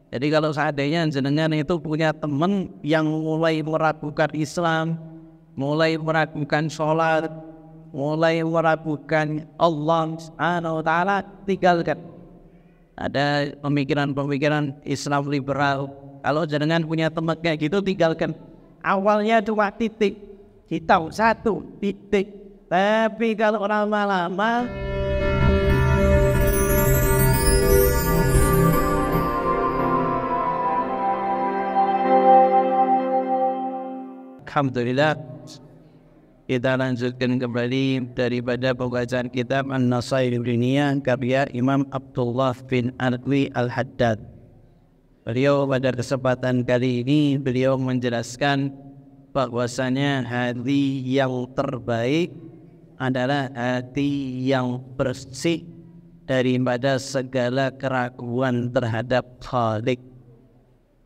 Jadi kalau seandainya jenengan itu punya teman yang mulai meragukan Islam, mulai meragukan sholat, mulai meragukan Allah Subhanahu wa Ta'ala, tinggalkan. Ada pemikiran-pemikiran Islam liberal. Kalau jenengan punya teman kayak gitu, tinggalkan. Awalnya cuma titik hitam satu titik, tapi kalau lama-lama alhamdulillah, kita lanjutkan kembali daripada pembacaan kitab An-Nasaihul Diniyah karya Imam Abdullah bin Arwi Al-Haddad. Beliau pada kesempatan kali ini beliau menjelaskan bahwasanya hati yang terbaik adalah hati yang bersih daripada segala keraguan terhadap Khalik,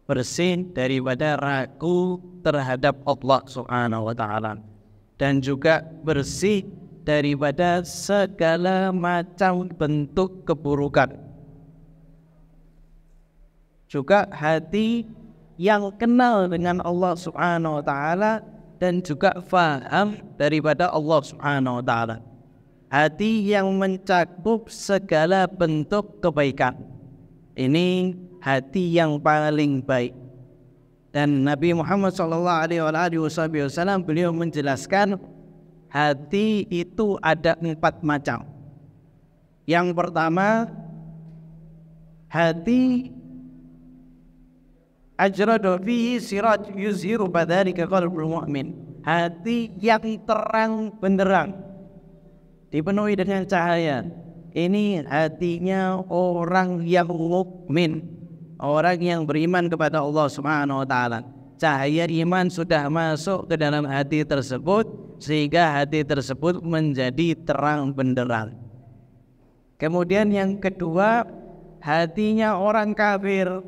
bersih daripada ragu terhadap Allah Subhanahu wa Ta'ala, dan juga bersih daripada segala macam bentuk keburukan. Juga hati yang kenal dengan Allah Subhanahu wa Ta'ala dan juga faham daripada Allah Subhanahu wa Ta'ala. Hati yang mencakup segala bentuk kebaikan. Ini hati yang paling baik. Dan Nabi Muhammad SAW beliau menjelaskan hati itu ada 4 macam. Yang pertama, hati ajradu fihi siraj yuzhiru badzalika qalbul mu'min. Hati yang terang benderang, dipenuhi dengan cahaya. Ini hatinya orang yang mukmin, orang yang beriman kepada Allah Subhanahu wa Ta'ala. Cahaya iman sudah masuk ke dalam hati tersebut, sehingga hati tersebut menjadi terang benderang. Kemudian yang kedua, hatinya orang kafir.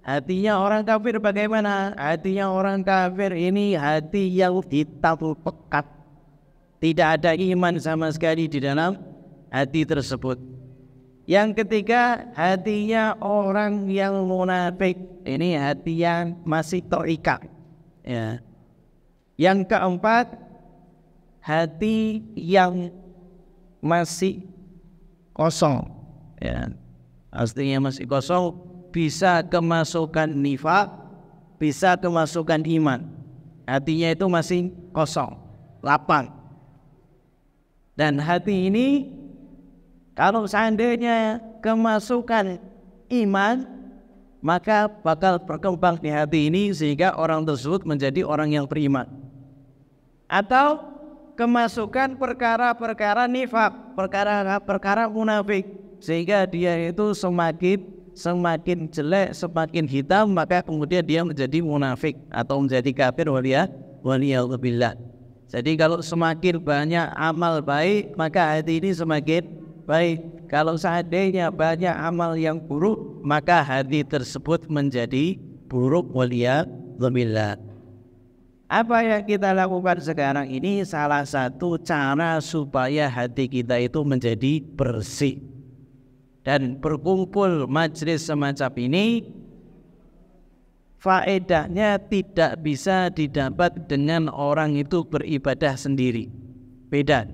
Hatinya orang kafir bagaimana? Hatinya orang kafir ini hati yang hitam pekat, tidak ada iman sama sekali di dalam hati tersebut. Yang ketiga, hatinya orang yang munafik. Ini hati yang masih terikat, ya. Yang keempat, hati yang masih kosong, ya. Artinya masih kosong, bisa kemasukan nifaq, bisa kemasukan iman. Hatinya itu masih kosong, lapang. Dan hati ini kalau seandainya kemasukan iman, maka bakal berkembang di hati ini sehingga orang tersebut menjadi orang yang beriman. Atau kemasukan perkara-perkara nifaq, perkara-perkara munafik, sehingga dia itu semakin jelek, semakin hitam, maka kemudian dia menjadi munafik atau menjadi kafir waliyadzubillah. Jadi kalau semakin banyak amal baik, maka hati ini semakin baik. Kalau seandainya banyak amal yang buruk, maka hati tersebut menjadi buruk waliyadzubillah. Apa yang kita lakukan sekarang ini salah satu cara supaya hati kita itu menjadi bersih. Dan berkumpul majelis semacam ini, faedahnya tidak bisa didapat dengan orang itu beribadah sendiri. Beda.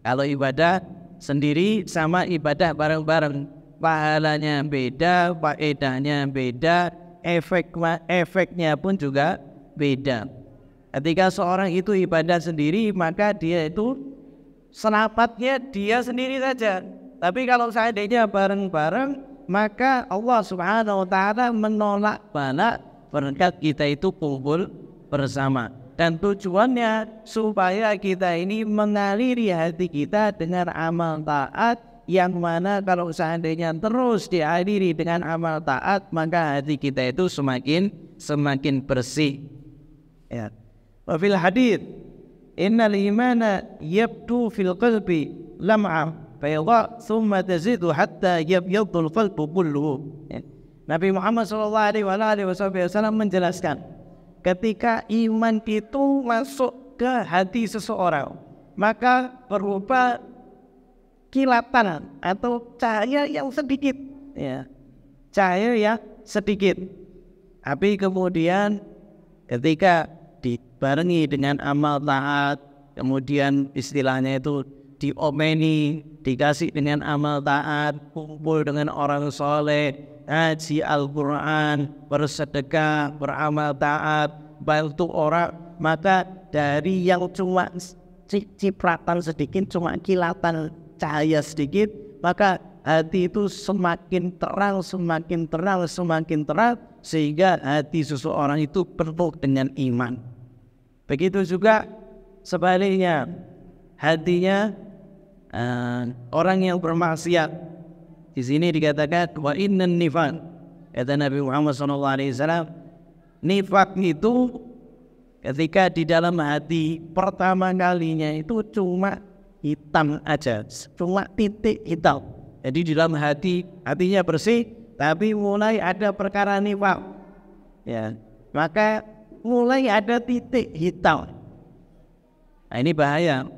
Kalau ibadah sendiri sama ibadah bareng-bareng, pahalanya beda, faedahnya beda, efeknya pun juga beda. Ketika seorang itu ibadah sendiri, maka dia itu senapatnya dia sendiri saja. Tapi kalau seandainya bareng-bareng, maka Allah Subhanahu wa Ta'ala menolak bala berkat kita itu kumpul bersama. Dan tujuannya supaya kita ini mengaliri hati kita dengan amal taat, yang mana kalau seandainya terus dialiri dengan amal taat, maka hati kita itu semakin bersih. Ya. Wa fil hadits, innal imana yabdu fil qalbi lam'a fayadha thumma tazidu hatta yabyadul qalbu kulluhu. Nabi Muhammad SAW menjelaskan, ketika iman itu masuk ke hati seseorang, maka berupa kilatan atau cahaya yang sedikit, ya. Cahaya yang sedikit. Tapi kemudian ketika dibarengi dengan amal taat, kemudian istilahnya itu diomeni, dikasih dengan amal taat, kumpul dengan orang soleh, ngaji Al-Quran, bersedekah, beramal taat, bantu orang, maka dari yang cuma cipratan sedikit, cuma kilatan cahaya sedikit, maka hati itu semakin terang, semakin terang, semakin terang, sehingga hati seseorang itu penuh dengan iman. Begitu juga sebaliknya, hatinya orang yang bermaksiat. Di sini dikatakan wa innan nifaq, kata Nabi Muhammad SAW, nifaq itu ketika di dalam hati pertama kalinya itu cuma hitam aja, cuma titik hitam. Jadi di dalam hatinya bersih, tapi mulai ada perkara nifaq, ya, maka mulai ada titik hitam. Nah, ini bahaya.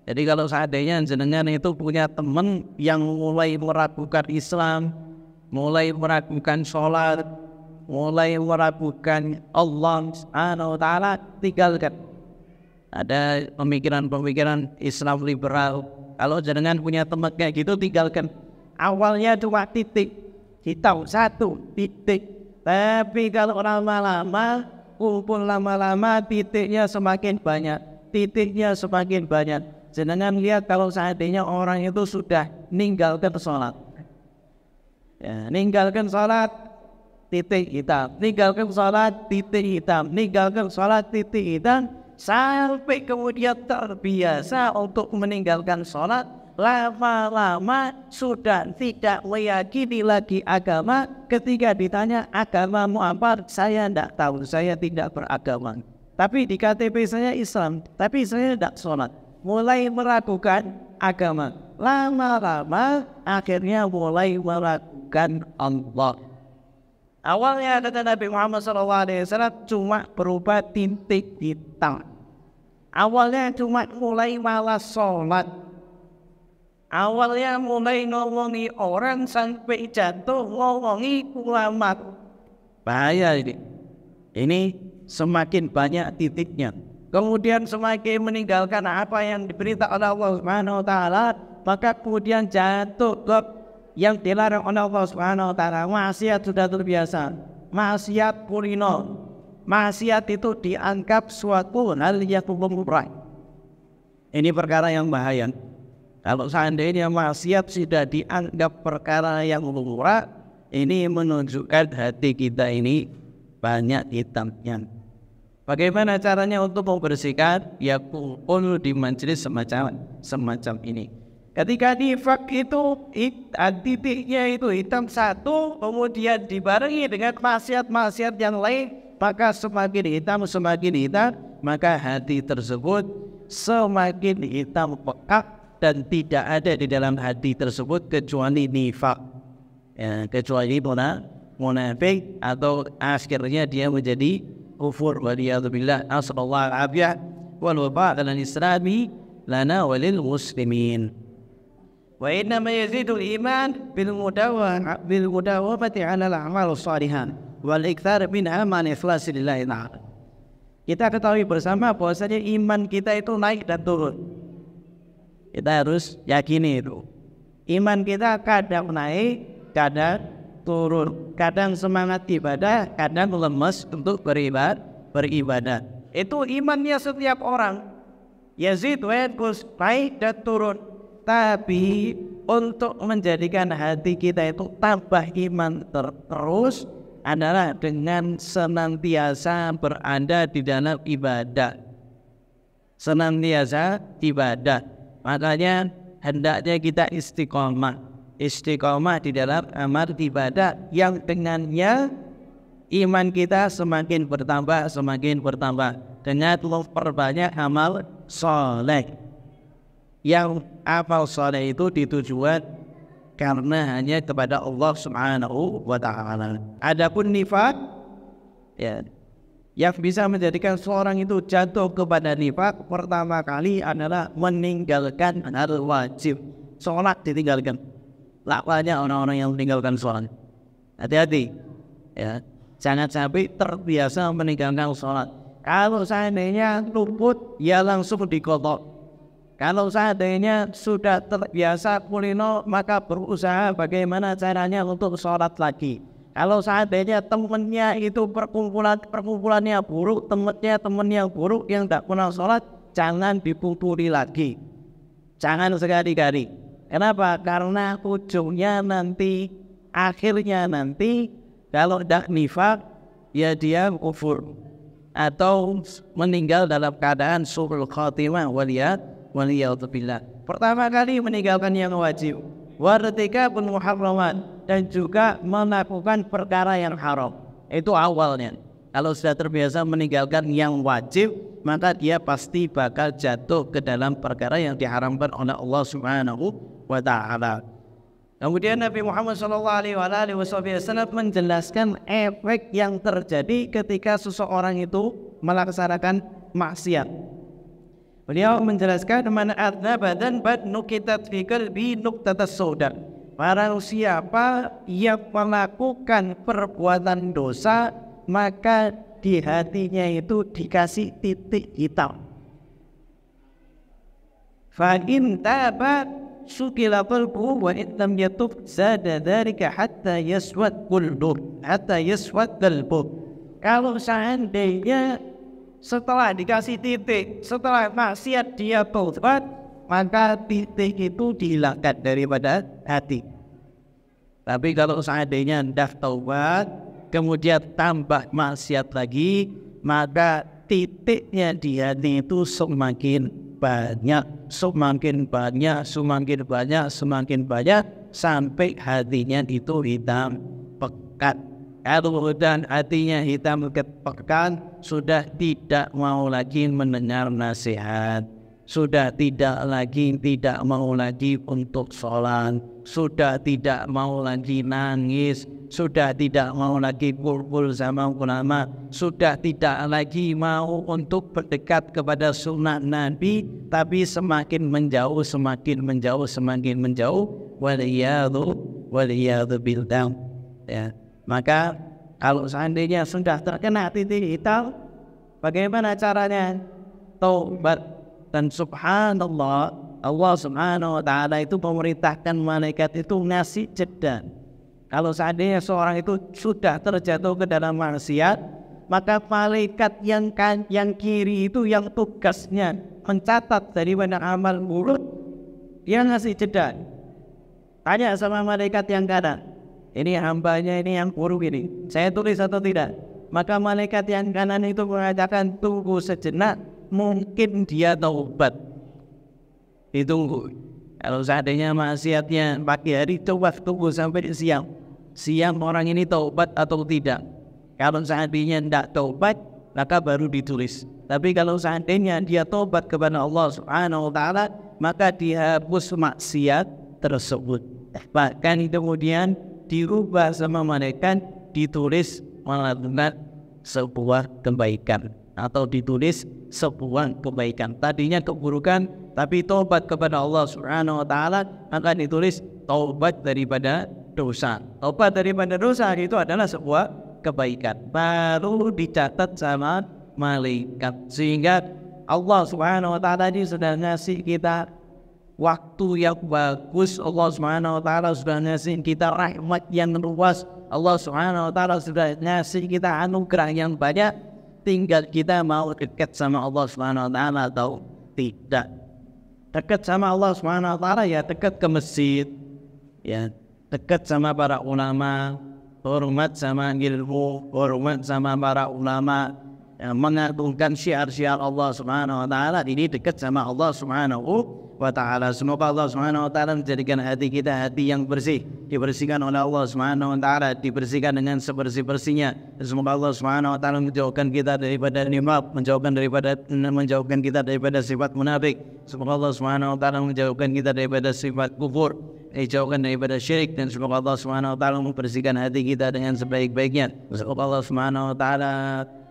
Jadi kalau seandainya jenengan itu punya teman yang mulai meragukan Islam, mulai meragukan sholat, mulai meragukan Allah Subhanahu wa Ta'ala, tinggalkan. Ada pemikiran-pemikiran Islam liberal. Kalau jenengan punya teman kayak gitu, tinggalkan. Awalnya cuma titik hitam, satu titik. Tapi kalau lama-lama, kumpul lama-lama, titiknya semakin banyak. Titiknya semakin banyak. Jenengan lihat kalau seandainya orang itu sudah ninggalkan sholat, ya, ninggalkan sholat, titik hitam, ninggalkan sholat, titik hitam, ninggalkan sholat, titik hitam, sampai kemudian terbiasa untuk meninggalkan sholat, lama-lama sudah tidak meyakini lagi agama. Ketika ditanya agamamu apa, saya tidak tahu, saya tidak beragama. Tapi di KTP saya Islam, tapi saya tidak sholat. Mulai meragukan agama, lama-lama akhirnya mulai meragukan Allah. Awalnya kata Nabi Muhammad SAW cuma berupa titik hitam. Awalnya cuma mulai malas sholat. Awalnya mulai ngomongi orang sampai jatuh ngomongi ulama. Bahaya ini. Ini semakin banyak titiknya. Kemudian semakin meninggalkan apa yang diberitakan oleh Allah Subhanahu wa Ta'ala, maka kemudian jatuh ke yang dilarang oleh Allah Subhanahu wa Ta'ala. Maksiat sudah terbiasa, maksiat kulino, maksiat itu dianggap suatu hal yang murah. Ini perkara yang bahaya. Kalau seandainya maksiat sudah dianggap perkara yang murah, ini menunjukkan hati kita ini banyak hitamnya. Bagaimana caranya untuk membersihkan? Ya kumpul di majelis semacam ini. Ketika nifaq itu titiknya itu hitam satu, kemudian dibarengi dengan maksiat-maksiat yang lain, maka semakin hitam, maka hati tersebut semakin hitam pekat dan tidak ada di dalam hati tersebut kecuali nifaq, ya, kecuali munafik, atau akhirnya dia menjadi kufur. Waliyadzubillah. Nasallallahu al-afiyah wal wafa' lil islami lana walil muslimin. Wa inna ma yazidul iman bil mudawamati 'ala al-a'mal shalihan wal iktsar minha man ikhlasi lillahi ta'ala. Kita ketahui bersama bahwasanya iman kita itu naik dan turun. Kita harus yakini itu. Iman kita kadang naik, kadang turun, kadang semangat ibadah, kadang lemes untuk beribadah. Itu imannya setiap orang. Yazid wa yanqus, naik dan turun. Tapi untuk menjadikan hati kita itu tambah iman terus adalah dengan senantiasa berada di dalam ibadah. Senantiasa ibadah. Makanya hendaknya kita istiqomah di dalam amal ibadah yang dengannya iman kita semakin bertambah dengan memperbanyak amal soleh. Yang amal soleh itu ditujuan karena hanya kepada Allah Subhanahu wa Ta'ala. Adapun nifaq, ya, yang bisa menjadikan seorang itu jatuh kepada nifaq pertama kali adalah meninggalkan hal wajib. Sholat ditinggalkan. Lakwanya orang-orang yang meninggalkan sholat. Hati-hati. Ya, jangan sampai terbiasa meninggalkan sholat. Kalau seandainya luput, ya langsung diqadha. Kalau seandainya sudah terbiasa kulino, maka berusaha bagaimana caranya untuk sholat lagi. Kalau seandainya temennya itu perkumpulannya buruk, temen yang buruk yang tidak pernah sholat, jangan dipungkiri lagi. Jangan sekali-kali. Kenapa? Karena ujungnya nanti, akhirnya nanti, kalau tidak nifaq, ya dia kufur atau meninggal dalam keadaan su'ul khatimah waliyadzubillah. Pertama kali meninggalkan yang wajib, wartikabul muharramat, dan juga melakukan perkara yang haram. Itu awalnya. Kalau sudah terbiasa meninggalkan yang wajib, maka dia pasti bakal jatuh ke dalam perkara yang diharamkan oleh Allah Subhanahu wa ta'ala. Kemudian Nabi Muhammad SAW menjelaskan efek yang terjadi ketika seseorang itu melaksanakan maksiat. Beliau menjelaskan, man adzaba dzanban nukitat fi qalbi nuqtatas sauda. Barang siapa yang melakukan perbuatan dosa, maka di hatinya itu dikasih titik hitam. Fa in taba sukila qalbuhu wa in lam yatub zada dzalika hatta yaswad qalbuh. Kalau seandainya setelah dikasih titik, setelah maksiat dia taubat, maka titik itu dihilangkan daripada hati. Tapi kalau seandainya hendak taubat, kemudian tambah maksiat lagi, maka titiknya di hati itu semakin banyak, sampai hatinya itu hitam pekat. Kalau dan hatinya hitam pekat, sudah tidak mau lagi mendengar nasihat, sudah tidak mau lagi untuk sholat, sudah tidak mau lagi nangis, sudah tidak mau lagi kumpul sama ulama, sudah tidak lagi mau untuk berdekat kepada sunnah Nabi, tapi semakin menjauh. Waliyadu billah. Ya, maka kalau seandainya sudah terkena titik hitam, bagaimana caranya? Taubat. Dan subhanallah, Allah Subhanahu wa ta'ala itu memerintahkan malaikat itu ngasih jeda. Kalau seandainya seorang itu sudah terjatuh ke dalam maksiat, maka malaikat yang kiri itu yang tugasnya mencatat daripada amal buruk, dia ngasih jeda. Tanya sama malaikat yang kanan, ini hambanya ini yang buruk ini, saya tulis atau tidak? Maka malaikat yang kanan itu mengatakan, tunggu sejenak, mungkin dia taubat. Ditunggu. Kalau seandainya maksiatnya pagi hari, coba tunggu sampai siang. Siang orang ini taubat atau tidak. Kalau seandainya tidak taubat, maka baru ditulis. Tapi kalau seandainya dia taubat kepada Allah Subhanahu wa ta'ala, maka dihapus maksiat tersebut. Bahkan kemudian dirubah sama malaikat, ditulis melakukan sebuah kebaikan, atau ditulis sebuah kebaikan. Tadinya keburukan, tapi taubat kepada Allah Subhanahu wa ta'ala, maka ditulis taubat daripada dosa. Taubat daripada dosa itu adalah sebuah kebaikan, baru dicatat sama malaikat. Sehingga Allah Subhanahu wa ta'ala ini sudah ngasih kita waktu yang bagus. Allah Subhanahu wa ta'ala sudah ngasih kita rahmat yang luas. Allah Subhanahu wa ta'ala sudah ngasih kita anugerah yang banyak. Tinggal kita mau dekat sama Allah Subhanahu wa ta'ala atau tidak. Dekat sama Allah Subhanahu wa ta'ala, ya dekat ke masjid, ya dekat sama para ulama, hormat sama ilmu, hormat sama para ulama, ya, mengagungkan syiar-syiar Allah Subhanahu wa ta'ala. Ini dekat sama Allah Subhanahu wa ta'ala. Semoga Allah Subhanahu wa ta'ala menjadikan hati kita hati yang bersih, dibersihkan oleh Allah Subhanahu wa ta'ala, dibersihkan dengan sebersih-bersihnya. Semoga Allah Subhanahu wa ta'ala menjauhkan kita daripada nifaq, menjauhkan kita daripada sifat munafik. Semoga Allah Subhanahu wa ta'ala menjauhkan kita daripada sifat kufur, dijauhkan daripada syirik, dan semoga Allah Subhanahu wa ta'ala membersihkan hati kita dengan sebaik-baiknya. Semoga Allah Subhanahu wa ta'ala,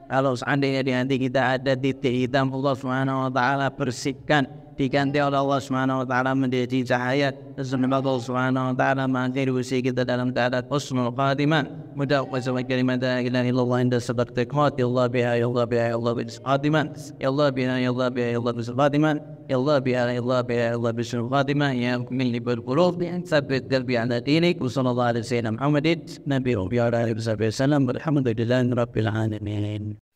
kalau seandainya di hati kita ada titik hitam, Allah Subhanahu wa ta'ala bersihkan diganti oleh Allah Subhanahu wa taala menjadi cahaya. Semoga Allah Subhanahu wa taala mengakhiri usia kita dalam keadaan husnul khatimah. Mudah-mudahan kalimat la ilaha illallah inda sabaqat ya Allah biha ya Allah biha ya Allah bis khatimah. Ya Allah biha ya Allah biha ya Allah bis khatimah. Ya Allah biha ya Allah biha ya Allah bis khatimah. Ya muqallibal qulub tsabbit qalbi ala dinik. Wa sallallahu alaihi wasallam Muhammadin nabiyyu bi alihi wasallam. Alhamdulillahi rabbil alamin.